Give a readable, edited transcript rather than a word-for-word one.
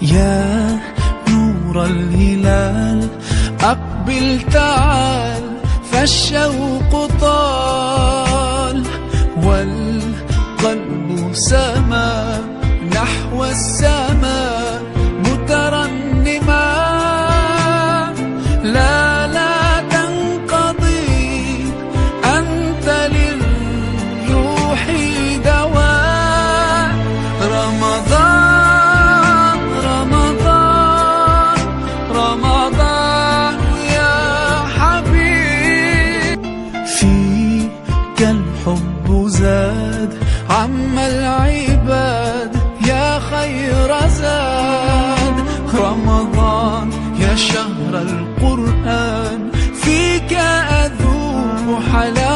يا نور الهلال أقبل تعال، فالشوق طال والقلب سما نحو السماء مترنما. لا تنقضي، أنت للروح دواء. رمضان رمضان رمضان يا حبيب، فيك الحب زاد عم العباد يا خير زاد. رمضان يا شهر القرآن، فيك أذوق حلاوة